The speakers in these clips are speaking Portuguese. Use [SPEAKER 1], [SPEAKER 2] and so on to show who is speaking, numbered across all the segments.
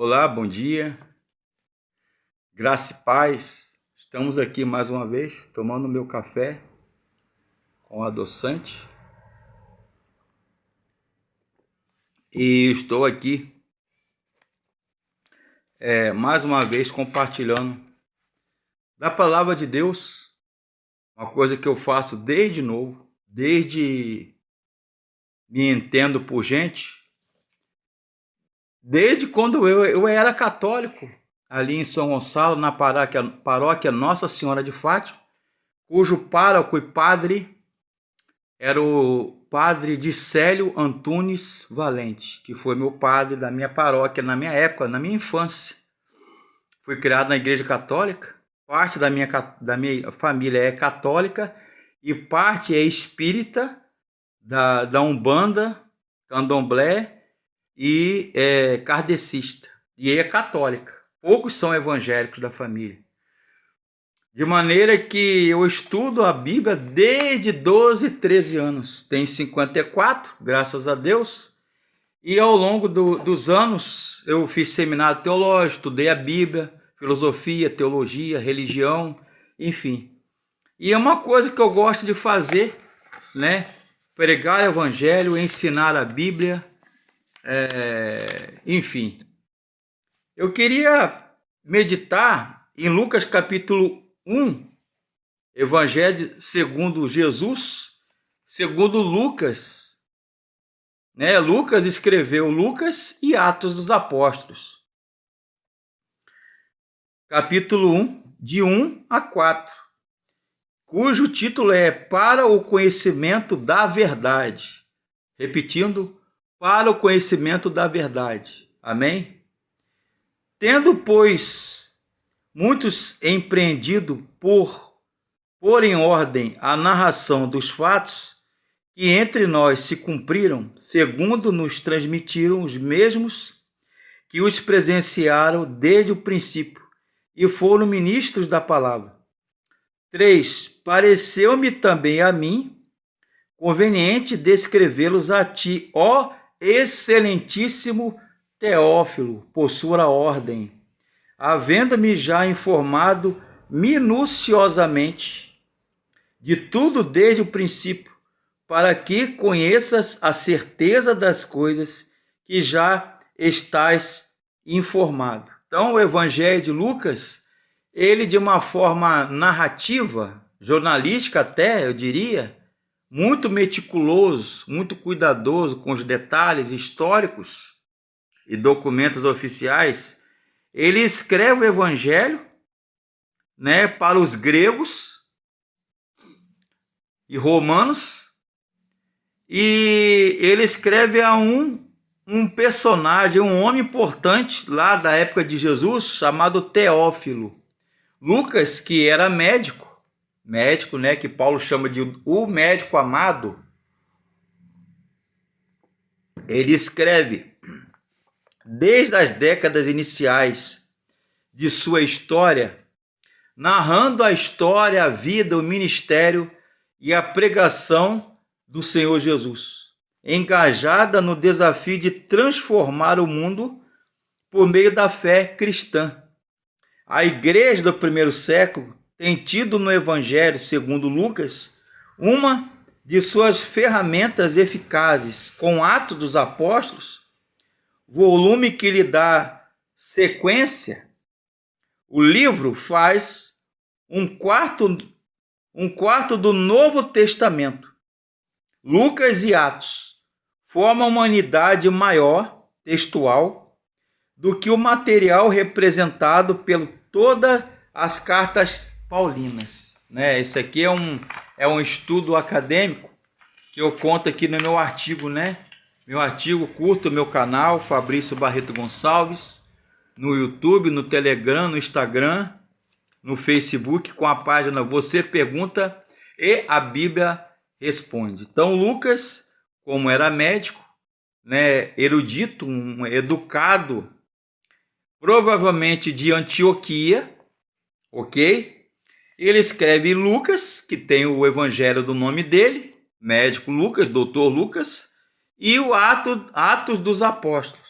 [SPEAKER 1] Olá, bom dia, graça e paz. Estamos aqui mais uma vez tomando meu café com adoçante e estou aqui mais uma vez compartilhando da palavra de Deus, uma coisa que eu faço desde novo, desde me entendo por gente, desde quando eu era católico, ali em São Gonçalo, na paróquia Nossa Senhora de Fátima, cujo pároco e padre era o padre Dicélio Antunes Valente, que foi meu padre da minha paróquia na minha época, na minha infância. Fui criado na igreja católica, parte da minha família é católica e parte é espírita, da Umbanda, Candomblé e kardecista. E é católica. Poucos são evangélicos da família. De maneira que eu estudo a Bíblia desde 12, 13 anos. Tenho 54, graças a Deus. E ao longo dos anos eu fiz seminário teológico, estudei a Bíblia, filosofia, teologia, religião, enfim. E é uma coisa que eu gosto de fazer, né? Pregar o evangelho, ensinar a Bíblia, enfim. Eu queria meditar em Lucas capítulo 1, Evangelho segundo Jesus, segundo Lucas, né? Lucas escreveu Lucas e Atos dos Apóstolos. Capítulo 1, de 1 a 4, cujo título é Para o Conhecimento da Verdade. Repetindo, para o conhecimento da verdade. Amém? Tendo, pois, muitos empreendido por pôr em ordem a narração dos fatos que entre nós se cumpriram, segundo nos transmitiram os mesmos que os presenciaram desde o princípio e foram ministros da palavra. 3. Pareceu-me também a mim conveniente descrevê-los a ti, ó excelentíssimo Teófilo, por sua ordem, havendo-me já informado minuciosamente de tudo desde o princípio, para que conheças a certeza das coisas que já estás informado. Então, o Evangelho de Lucas, ele de uma forma narrativa, jornalística até, eu diria, muito meticuloso, muito cuidadoso com os detalhes históricos e documentos oficiais, ele escreve o Evangelho, né, para os gregos e romanos, e ele escreve a um personagem, um homem importante lá da época de Jesus, chamado Teófilo. Lucas, que era médico, né, que Paulo chama de o médico amado, ele escreve desde as décadas iniciais de sua história, narrando a história, a vida, o ministério e a pregação do Senhor Jesus, engajada no desafio de transformar o mundo por meio da fé cristã. A igreja do primeiro século tem tido no Evangelho segundo Lucas uma de suas ferramentas eficazes, com Atos dos Apóstolos, volume que lhe dá sequência. O livro faz um quarto do Novo Testamento. Lucas e Atos formam uma unidade maior, textual, do que o material representado por todas as cartas paulinas. Né? Esse aqui é um estudo acadêmico que eu conto aqui no meu artigo, né? Meu artigo, curta o meu canal, Fabrício Barreto Gonçalves, no YouTube, no Telegram, no Instagram, no Facebook, com a página Você Pergunta e a Bíblia Responde. Então, Lucas, como era médico, né, erudito, um educado, provavelmente de Antioquia, ok? Ele escreve Lucas, que tem o evangelho do nome dele, médico Lucas, doutor Lucas, e o Atos dos Apóstolos.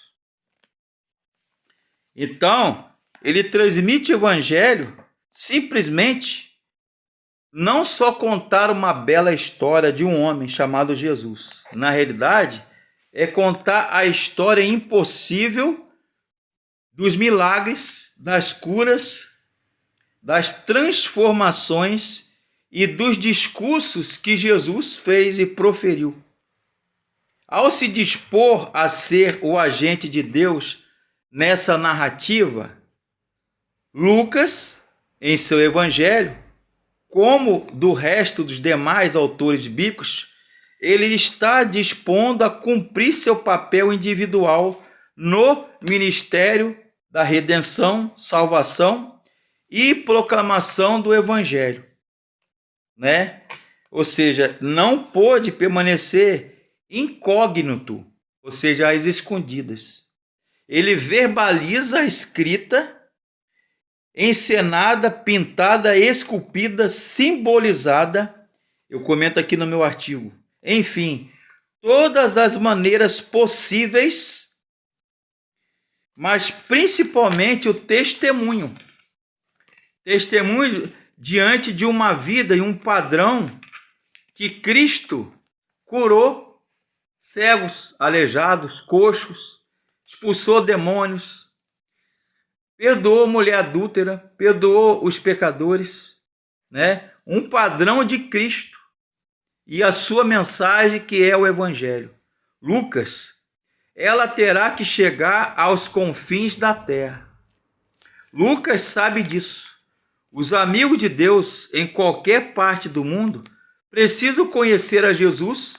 [SPEAKER 1] Então, ele transmite o evangelho simplesmente não só contar uma bela história de um homem chamado Jesus. Na realidade, é contar a história impossível dos milagres, das curas, das transformações e dos discursos que Jesus fez e proferiu. Ao se dispor a ser o agente de Deus nessa narrativa, Lucas, em seu evangelho, como do resto dos demais autores bíblicos, ele está dispondo a cumprir seu papel individual no ministério da redenção, salvação e proclamação do evangelho, né? Ou seja, não pôde permanecer incógnito, ou seja, às escondidas. Ele verbaliza a escrita, encenada, pintada, esculpida, simbolizada. Eu comento aqui no meu artigo. Enfim, todas as maneiras possíveis, mas principalmente o testemunho. Testemunho diante de uma vida e um padrão que Cristo curou cegos, aleijados, coxos, expulsou demônios, perdoou mulher adúltera, perdoou os pecadores, né? Um padrão de Cristo e a sua mensagem que é o Evangelho. Lucas, ela terá que chegar aos confins da terra. Lucas sabe disso. Os amigos de Deus em qualquer parte do mundo precisam conhecer a Jesus,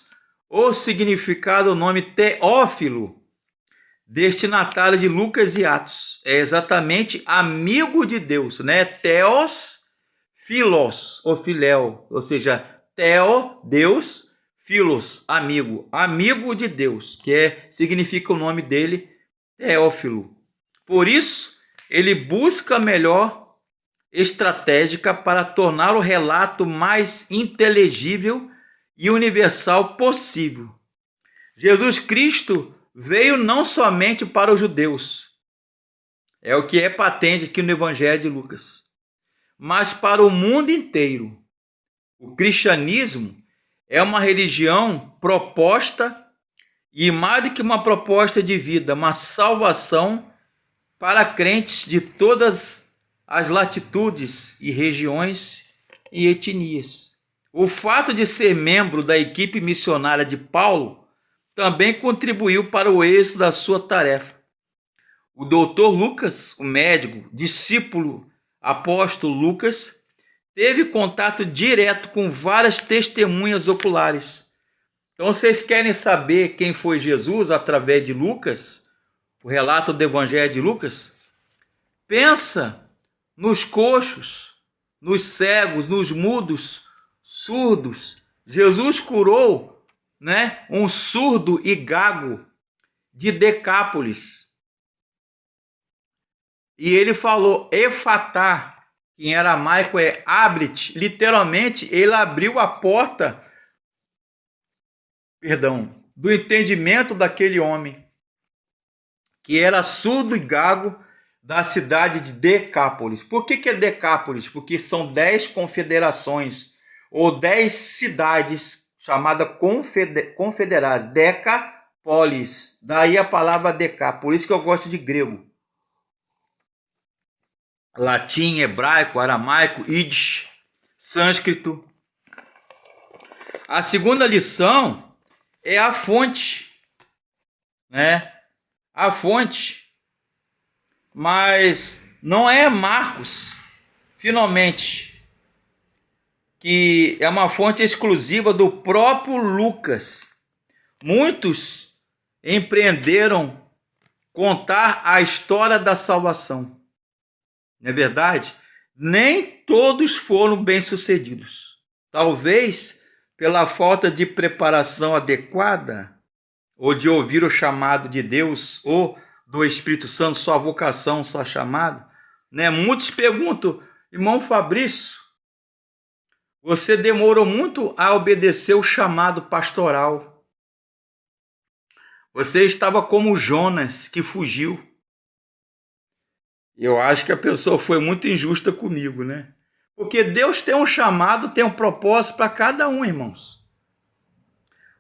[SPEAKER 1] o significado do nome Teófilo, destinatário de Lucas e Atos. É exatamente amigo de Deus, né? Theos, philos, ou filéu, ou seja, Theo, Deus, philos, amigo, amigo de Deus, que significa o nome dele, Teófilo. Por isso, ele busca a melhor estratégica para tornar o relato mais inteligível e universal possível. Jesus Cristo veio não somente para os judeus, é o que é patente aqui no Evangelho de Lucas, mas para o mundo inteiro. O cristianismo é uma religião proposta, e mais do que uma proposta de vida, uma salvação para crentes de todas as latitudes e regiões e etnias. O fato de ser membro da equipe missionária de Paulo também contribuiu para o êxito da sua tarefa. O doutor Lucas, o médico, discípulo apóstolo Lucas, teve contato direto com várias testemunhas oculares. Então, vocês querem saber quem foi Jesus através de Lucas, o relato do Evangelho de Lucas? Pensa nos coxos, nos cegos, nos mudos, surdos. Jesus curou, né, um surdo e gago de Decápolis. E ele falou Efatá, que em aramaico é abrit, literalmente ele abriu a porta, do entendimento daquele homem, que era surdo e gago, da cidade de Decápolis. Por que é Decápolis? Porque são 10 confederações, ou 10 cidades chamadas confederadas, Decapolis. Daí a palavra Decá, por isso que eu gosto de grego. Latim, hebraico, aramaico, Yiddish, sânscrito. A segunda lição é a fonte, né? A fonte. Mas não é Marcos, finalmente, que é uma fonte exclusiva do próprio Lucas. Muitos empreenderam contar a história da salvação. Não é verdade? Nem todos foram bem-sucedidos. Talvez pela falta de preparação adequada, ou de ouvir o chamado de Deus, ou do Espírito Santo, sua vocação, sua chamada, né? Muitos perguntam, irmão Fabrício, você demorou muito a obedecer o chamado pastoral. Você estava como Jonas, que fugiu. Eu acho que a pessoa foi muito injusta comigo, né? Porque Deus tem um chamado, tem um propósito para cada um, irmãos.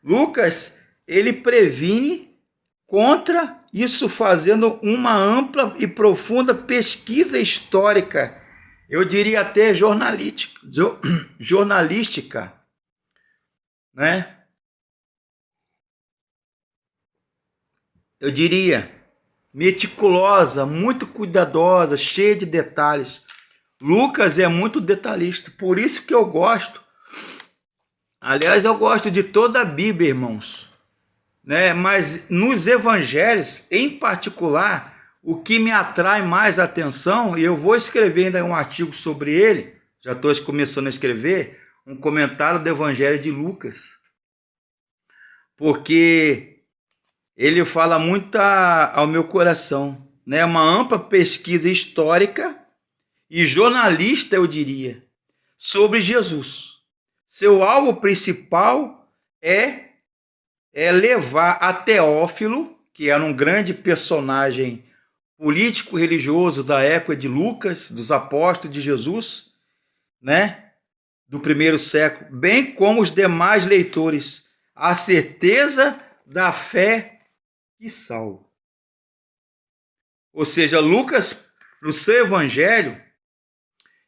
[SPEAKER 1] Lucas, ele previne contra isso fazendo uma ampla e profunda pesquisa histórica, eu diria até jornalística, né? Eu diria meticulosa, muito cuidadosa, cheia de detalhes. Lucas é muito detalhista, por isso que eu gosto. Aliás, eu gosto de toda a Bíblia, irmãos, né? Mas nos evangelhos, em particular, o que me atrai mais a atenção, e eu vou escrever ainda um artigo sobre ele, já estou começando a escrever, um comentário do evangelho de Lucas, porque ele fala muito ao meu coração, né? Uma ampla pesquisa histórica e jornalista, eu diria, sobre Jesus. Seu alvo principal é levar a Teófilo, que era um grande personagem político religioso da época de Lucas, dos apóstolos de Jesus, né, do primeiro século, bem como os demais leitores, a certeza da fé que salva. Ou seja, Lucas, no seu evangelho,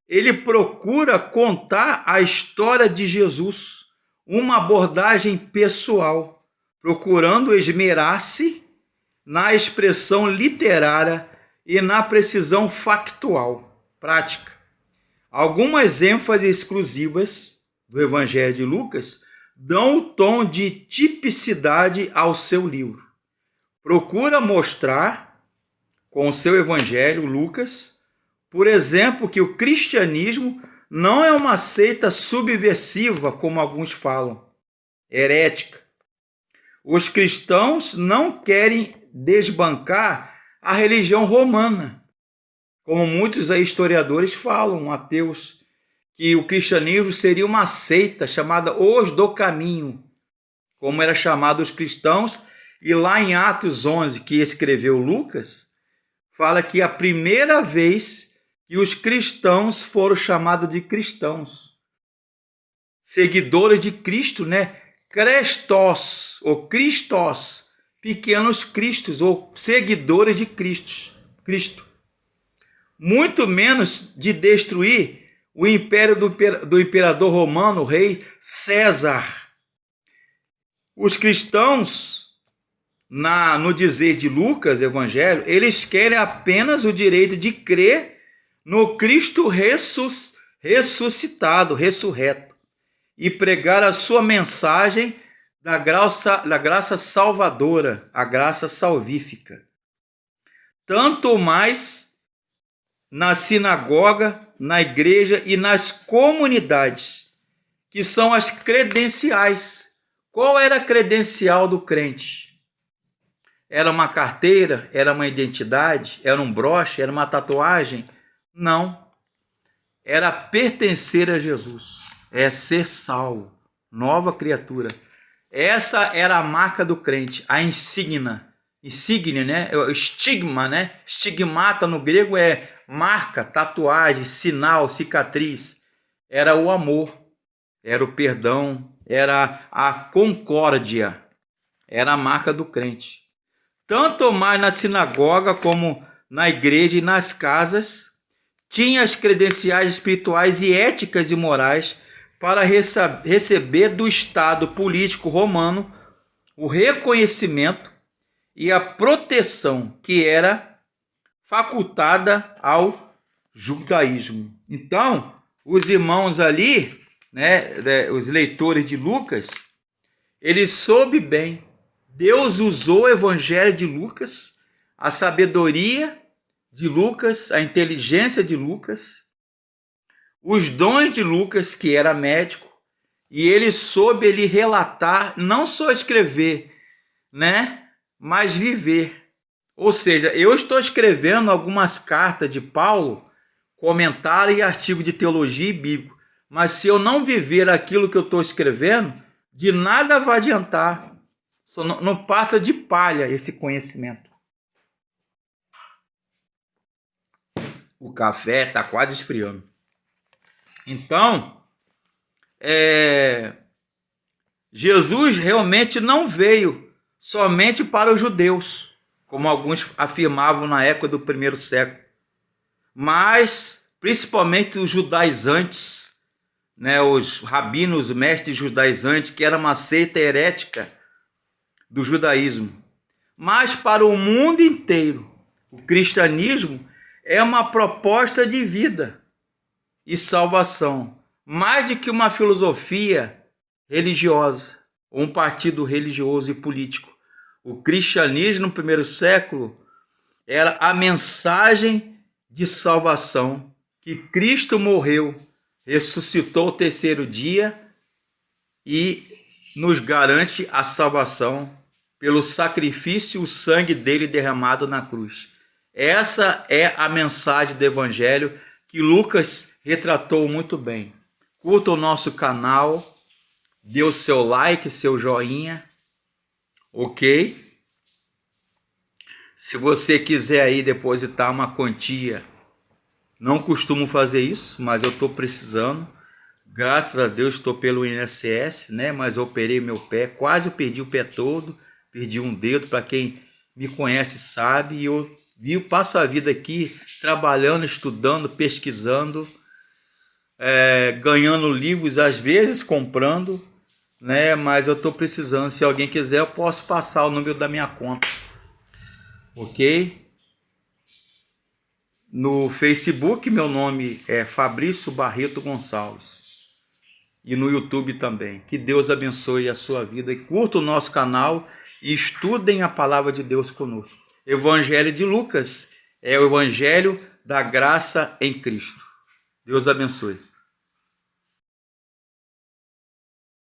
[SPEAKER 1] ele procura contar a história de Jesus, uma abordagem pessoal, procurando esmerar-se na expressão literária e na precisão factual, prática. Algumas ênfases exclusivas do Evangelho de Lucas dão o tom de tipicidade ao seu livro. Procura mostrar, com o seu Evangelho, Lucas, por exemplo, que o cristianismo não é uma seita subversiva, como alguns falam, herética. Os cristãos não querem desbancar a religião romana, como muitos historiadores falam, ateus, que o cristianismo seria uma seita chamada os do caminho, como era chamado os cristãos, e lá em Atos 11, que escreveu Lucas, fala que a primeira vez que os cristãos foram chamados de cristãos, seguidores de Cristo, né? Crestos, ou Cristos, pequenos cristos, ou seguidores de Cristo. Muito menos de destruir o império do imperador romano, o rei César. Os cristãos, no dizer de Lucas, Evangelho, eles querem apenas o direito de crer no Cristo ressuscitado, ressurreto, e pregar a sua mensagem da graça salvadora, a graça salvífica. Tanto mais na sinagoga, na igreja e nas comunidades, que são as credenciais. Qual era a credencial do crente? Era uma carteira? Era uma identidade? Era um broche? Era uma tatuagem? Não. Era pertencer a Jesus. É ser salvo. Nova criatura. Essa era a marca do crente. A insígnia, né? O estigma, né? Estigmata no grego é marca, tatuagem, sinal, cicatriz. Era o amor. Era o perdão. Era a concórdia. Era a marca do crente. Tanto mais na sinagoga como na igreja e nas casas, tinha as credenciais espirituais e éticas e morais para receber do Estado político romano o reconhecimento e a proteção que era facultada ao judaísmo. Então, os irmãos ali, né, os leitores de Lucas, eles soube bem. Deus usou o evangelho de Lucas, a sabedoria de Lucas, a inteligência de Lucas, os dons de Lucas, que era médico, e ele soube relatar, não só escrever, né, mas viver. Ou seja, eu estou escrevendo algumas cartas de Paulo, comentário e artigo de teologia e bíblico, mas se eu não viver aquilo que eu estou escrevendo, de nada vai adiantar. Só não passa de palha esse conhecimento. O café está quase esfriando. Então, Jesus realmente não veio somente para os judeus, como alguns afirmavam na época do primeiro século, mas principalmente os judaizantes, né, os rabinos, os mestres judaizantes, que era uma seita herética do judaísmo, mas para o mundo inteiro. O cristianismo é uma proposta de vida e salvação, mais do que uma filosofia religiosa ou um partido religioso e político. O cristianismo no primeiro século era a mensagem de salvação, que Cristo morreu, ressuscitou ao terceiro dia e nos garante a salvação pelo sacrifício e o sangue dele derramado na cruz. Essa é a mensagem do Evangelho que Lucas retratou muito bem. Curta o nosso canal, dê o seu like, seu joinha, ok? Se você quiser aí depositar uma quantia, não costumo fazer isso, mas eu estou precisando. Graças a Deus estou pelo INSS, né? Mas eu operei meu pé, quase perdi o pé todo, perdi um dedo, para quem me conhece sabe, e eu passo a vida aqui trabalhando, estudando, pesquisando, ganhando livros, às vezes comprando, né? Mas eu estou precisando. Se alguém quiser, eu posso passar o número da minha conta, ok? No Facebook, meu nome é Fabrício Barreto Gonçalves. E no YouTube também. Que Deus abençoe a sua vida. E curta o nosso canal e estudem a palavra de Deus conosco. Evangelho de Lucas é o Evangelho da graça em Cristo. Deus abençoe.